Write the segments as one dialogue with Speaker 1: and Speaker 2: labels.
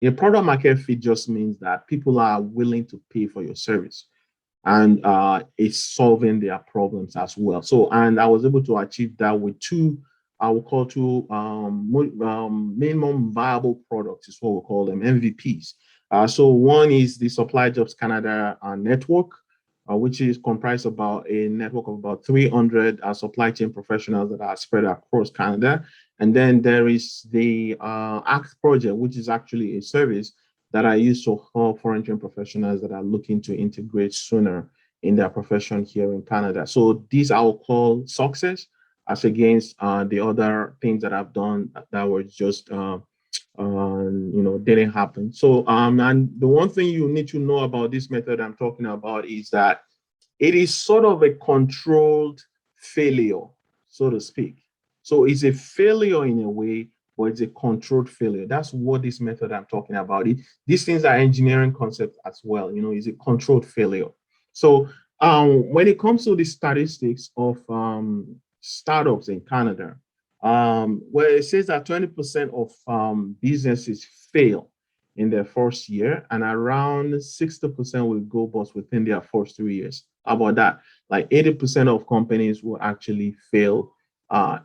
Speaker 1: A product market fit just means that people are willing to pay for your service, and it's solving their problems as well. So, and I was able to achieve that with two, I will call two minimum viable products, is what we call them, MVPs. So one is the Supply Jobs Canada network, which is comprised about a network of about 300 supply chain professionals that are spread across Canada. And then there is the ACT project, which is actually a service that I use to help foreign trained professionals that are looking to integrate sooner in their profession here in Canada. So these I will call success as against the other things that I've done that were just didn't happen. So and the one thing you need to know about this method I'm talking about is that it is sort of a controlled failure, so to speak. So it's a failure in a way, but it's a controlled failure. That's what this method I'm talking about. These things are engineering concepts as well. It's a controlled failure. So when it comes to the statistics of startups in Canada, where it says that 20% of businesses fail in their first year, and around 60% will go bust within their first 3 years. How about that? Like 80% of companies will actually fail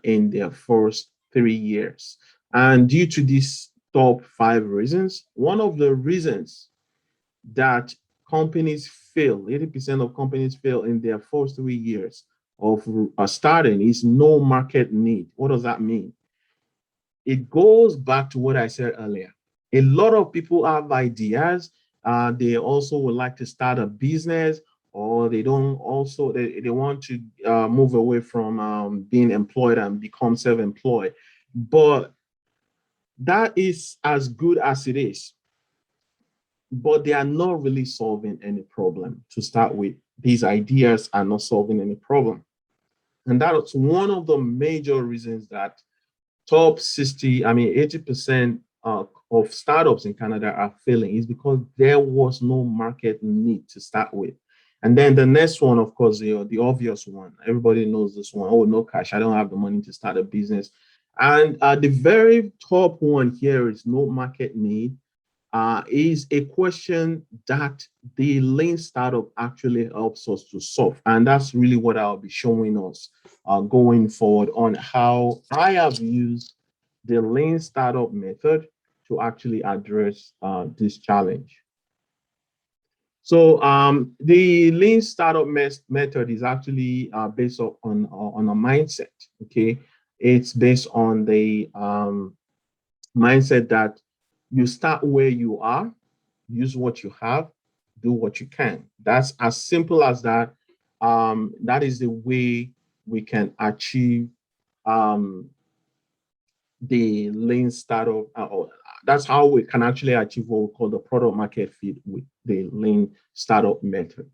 Speaker 1: in their first 3 years. And due to these top 5 reasons, one of the reasons that companies fail, 80% of companies fail in their first 3 years of starting is no market need. What does that mean? It goes back to what I said earlier. A lot of people have ideas. They also would like to start a business, or they don't also, they want to move away from being employed and become self-employed. But that is as good as it is. But they are not really solving any problem to start with. These ideas are not solving any problem. And that's one of the major reasons that top 60, I mean, 80% of startups in Canada are failing is because there was no market need to start with. And then the next one, of course, the obvious one, everybody knows this one. Oh, no cash, I don't have the money to start a business. And the very top one here is no market need, is a question that the lean startup actually helps us to solve. And that's really what I'll be showing us going forward on how I have used the lean startup method to actually address this challenge. So the lean startup method is actually based on a mindset, okay? It's based on the mindset that you start where you are, use what you have, do what you can. That's as simple as that. That is the way we can achieve um, the lean startup. That's how we can actually achieve what we call the product market fit with the lean startup method.